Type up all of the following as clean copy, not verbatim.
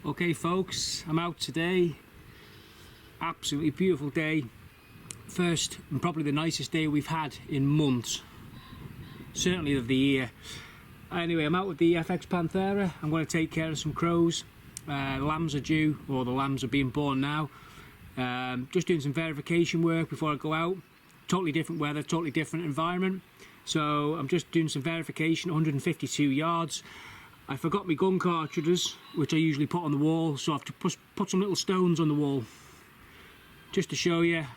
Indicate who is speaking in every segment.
Speaker 1: Okay folks, I'm out today. Absolutely beautiful day. First and probably the nicest day we've had in months. Certainly of the year. Anyway, I'm out with the FX Panthera. I'm going to take care of some crows. Lambs are due, or the lambs are being born now. Just doing some verification work before I go out. Totally different weather, totally different environment. So I'm just doing some verification, 152 yards. I forgot my gun cartridges, which I usually put on the wall, so I have to put some little stones on the wall. Just to show you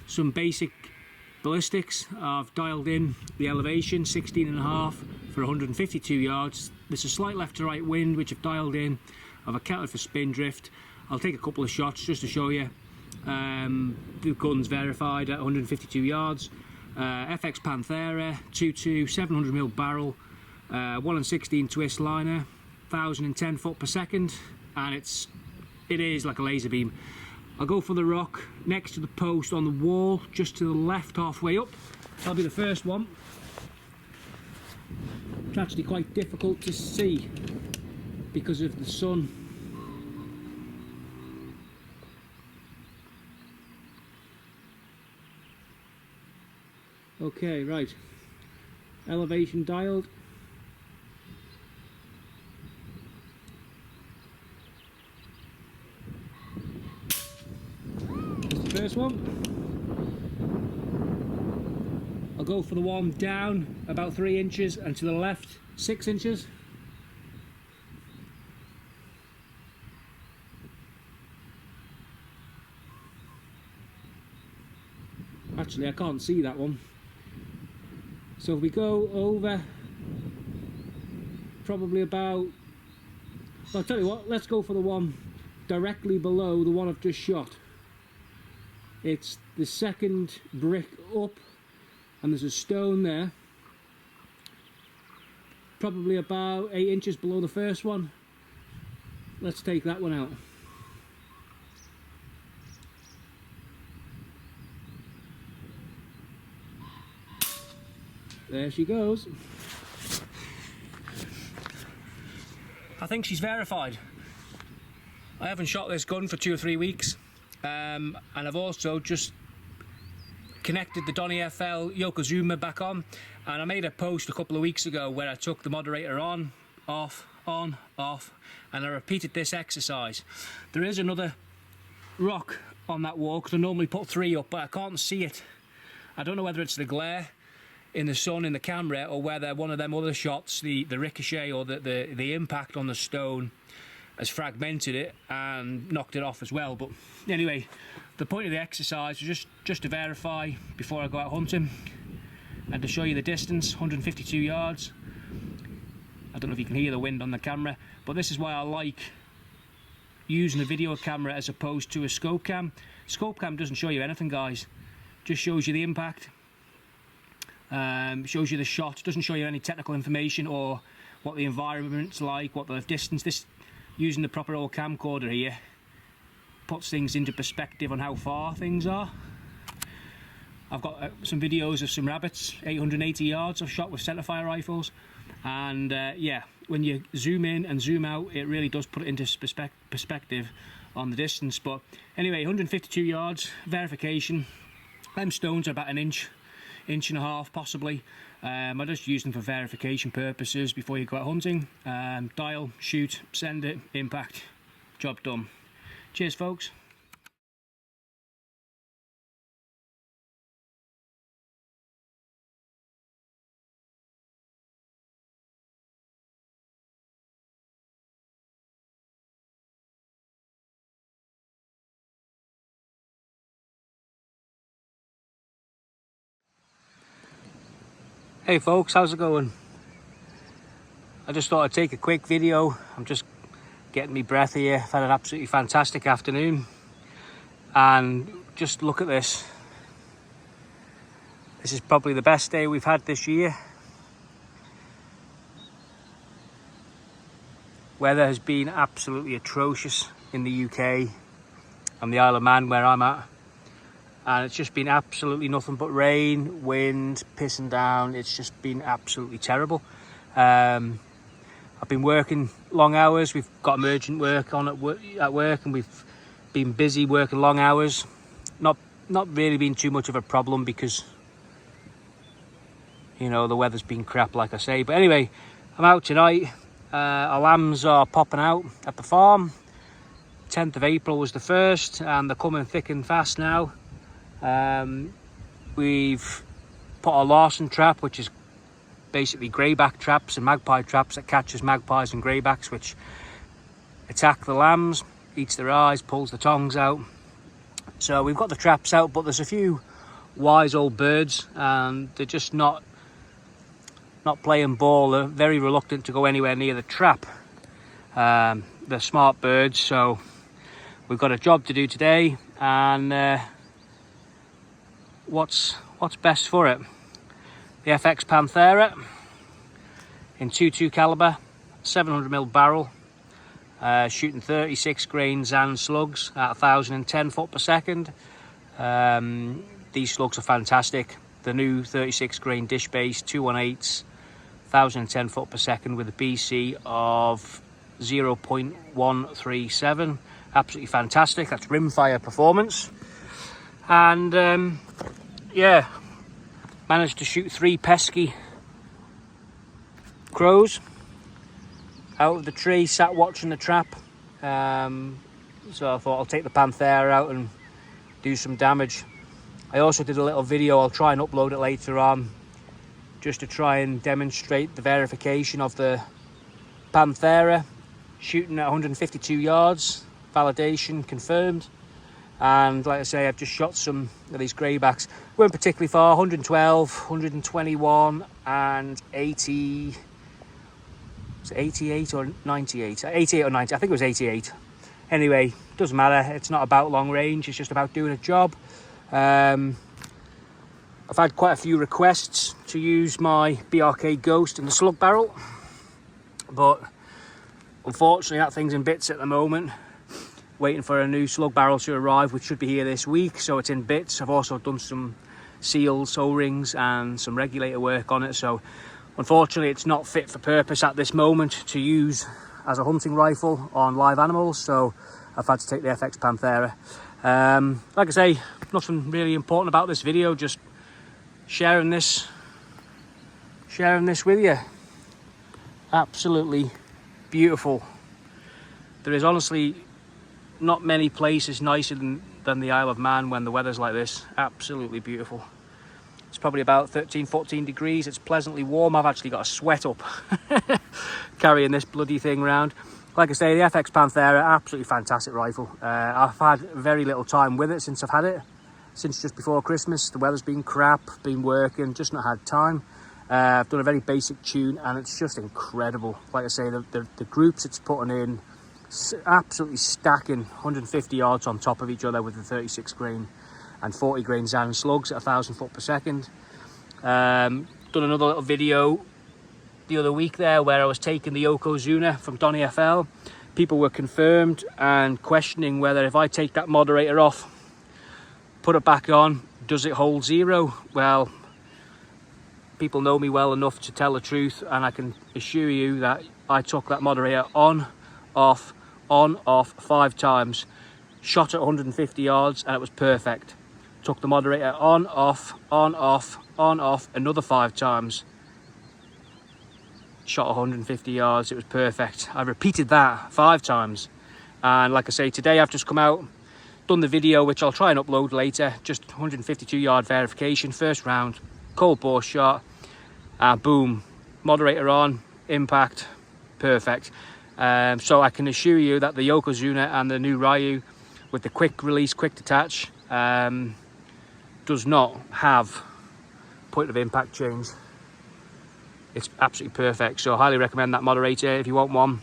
Speaker 1: some basic ballistics. I've dialed in the elevation, 16.5 for 152 yards. There's a slight left to right wind, which I've dialed in. I've accounted for spin drift. I'll take a couple of shots just to show you. The gun's verified at 152 yards. FX Panthera, 2.2, 700mm barrel. 1/16 twist liner, 1010 foot per second, and it is like a laser beam. I'll go for the rock next to the post on the wall, just to the left, halfway up. That'll be the first one. It's actually quite difficult to see because of the sun. Okay, right. Elevation dialed. First one. I'll go for the one down about 3 inches and to the left 6 inches. Actually, I can't see that one. So if we go over probably about, I'll tell you what, let's go for the one directly below the one I've just shot. It's the second brick up, and there's a stone there, probably about 8 inches below the first one. Let's take that one out. There she goes. I think she's verified. I haven't shot this gun for 2 or 3 weeks. And I've also just connected the Donny FL Yokozuna back on, and I made a post a couple of weeks ago where I took the moderator on, off, and I repeated this exercise. There is another rock on that wall, because I normally put 3 up, but I can't see it. I don't know whether it's the glare in the sun in the camera, or whether one of them other shots, the ricochet or the impact on the stone, has fragmented it and knocked it off as well. But anyway, the point of the exercise is just to verify before I go out hunting, and to show you the distance, 152 yards. I don't know if you can hear the wind on the camera, but this is why I like using a video camera as opposed to a scope cam. Scope cam doesn't show you anything, guys. Just shows you the impact, shows you the shot, doesn't show you any technical information or what the environment's like, what the distance. This, using the proper old camcorder here, puts things into perspective on how far things are. I've got some videos of some rabbits, 880 yards I've shot with centerfire rifles, and yeah, when you zoom in and zoom out, it really does put it into perspective on the distance. But anyway, 152 yards, verification. Them stones are about an inch and a half possibly. I just use them for verification purposes before you go out hunting. Dial, shoot, send it, impact, job done. Cheers folks. Hey folks, how's it going? I just thought I'd take a quick video. I'm just getting me breath here. I've had an absolutely fantastic afternoon, and just look at this. This is probably the best day we've had this year. Weather has been absolutely atrocious in the UK and the Isle of Man where I'm at. and it's just been absolutely nothing but rain, wind, pissing down. It's just been absolutely terrible. I've I've been working long hours. We've got emergent work on at work, and we've been busy working long hours. Not really been too much of a problem because, you know, the weather's been crap, like I say. But anyway, I'm out tonight. Our lambs are popping out at the farm. 10th of April was the first, and they're coming thick and fast now. We've put a Larson trap, which is basically greyback traps and magpie traps that catches magpies and greybacks, which attack the lambs, eats their eyes, pulls the tongues out. So we've got the traps out, but there's a few wise old birds, and they're just not playing ball. They're very reluctant to go anywhere near the trap. They're smart birds, so we've got a job to do today, and what's best for it? The FX Panthera in 22 caliber, 700mm barrel, shooting 36 grain Zan slugs at 1010 foot per second. These slugs are fantastic. The new 36 grain dish base 218s, 1010 foot per second with a BC of 0.137. Absolutely fantastic. That's rimfire performance. And yeah, managed to shoot 3 pesky crows out of the tree, sat watching the trap. So I thought I'll take the Panthera out and do some damage. I also did a little video, I'll try and upload it later on, just to try and demonstrate the verification of the Panthera, shooting at 152 yards, validation confirmed. And like I say, I've just shot some of these greybacks. Weren't particularly far, 112, 121 and 80. Was it 88 or 98? 88 or 90, I think it was 88. Anyway, doesn't matter, it's not about long range, it's just about doing a job. I've had quite a few requests to use my BRK Ghost in the slug barrel, but unfortunately that thing's in bits at the moment. Waiting for a new slug barrel to arrive, which should be here this week, so it's in bits. I've also done some seals, O-rings and some regulator work on it, so unfortunately it's not fit for purpose at this moment to use as a hunting rifle on live animals, so I've had to take the FX Panthera. Like I say, nothing really important about this video, just sharing this with you. Absolutely beautiful. There is honestly not many places nicer than the Isle of Man when the weather's like this. Absolutely beautiful. It's probably about 13-14 degrees. It's pleasantly warm. I've actually got a sweat up carrying this bloody thing around. Like I say, the FX Panthera, absolutely fantastic rifle. I've had very little time with it since I've had it, since just before Christmas. The weather's been crap, been working, just not had time. I've done a very basic tune and it's just incredible. Like I say, the groups it's putting in, absolutely stacking 150 yards on top of each other with the 36 grain and 40 grain Zan slugs at 1000 foot per second. Done another little video the other week there where I was taking the Yokozuna from Donny FL. People were confirmed and questioning whether if I take that moderator off, put it back on, does it hold zero? Well, people know me well enough to tell the truth, and I can assure you that I took that moderator on, off 5 times, shot at 150 yards and it was perfect. Took the moderator on, off another 5 times, shot 150 yards, it was perfect. I repeated that 5 times, and like I say, today I've just come out, done the video which I'll try and upload later, just 152 yard verification, first round, cold bore shot, and boom, moderator on, impact, perfect. So I can assure you that the Yokozuna and the new Ryu with the quick release, quick detach, does not have point of impact change. It's absolutely perfect, so I highly recommend that moderator if you want one.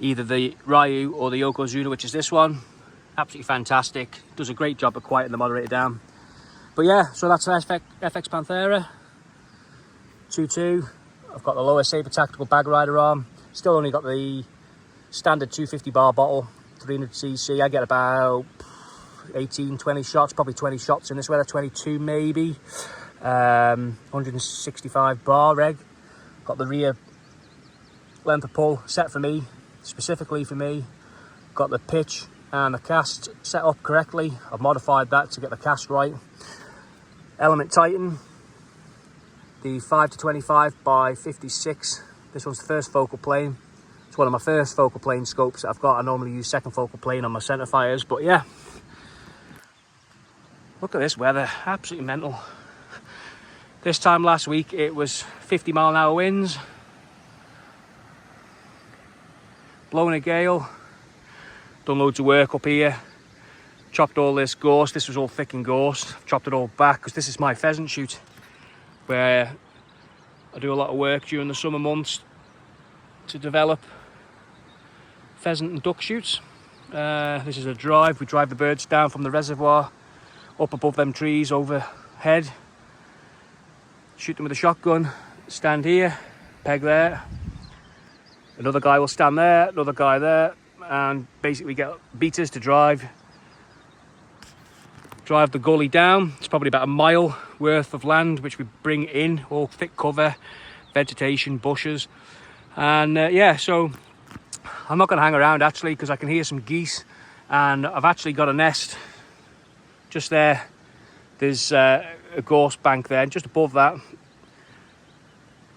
Speaker 1: Either the Ryu or the Yokozuna, which is this one. Absolutely fantastic, does a great job of quieting the moderator down. But yeah, so that's the FX Panthera 2.2. I've got the lower Sabre Tactical Bag Rider on. Still only got the standard 250 bar bottle, 300cc. I get about 18-20 shots, probably 20 shots in this weather, 22 maybe. 165 bar reg. Got the rear length of pull set for me, specifically for me. Got the pitch and the cast set up correctly. I've modified that to get the cast right. Element Titan, the 5-25 by 56. This one's the first focal plane. It's one of my first focal plane scopes that I've got. I normally use second focal plane on my centre fires, but yeah. Look at this weather, absolutely mental. This time last week it was 50-mile-an-hour winds, blowing a gale. Done loads of work up here, chopped all this gorse. This was all thick and gorse. I've chopped it all back because this is my pheasant shoot where I do a lot of work during the summer months to develop pheasant and duck shoots. This is a drive. We drive the birds down from the reservoir up above them trees overhead, shoot them with a shotgun, stand here, peg there, another guy will stand there, another guy there, and basically get beaters to drive the gully down. It's probably about a mile worth of land which we bring in, all thick cover, vegetation, bushes, and yeah, so I'm not going to hang around actually because I can hear some geese, and I've actually got a nest just there. There's a gorse bank there, and just above that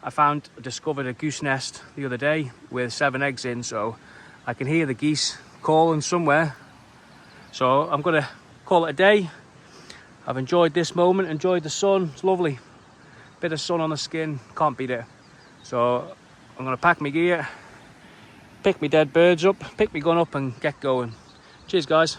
Speaker 1: I discovered a goose nest the other day with 7 eggs in, so I can hear the geese calling somewhere. So I'm going to call it a day. I've enjoyed this moment, enjoyed the sun. It's lovely. Bit of sun on the skin, can't beat it. So I'm going to pack my gear, pick my dead birds up, pick my gun up and get going. Cheers guys.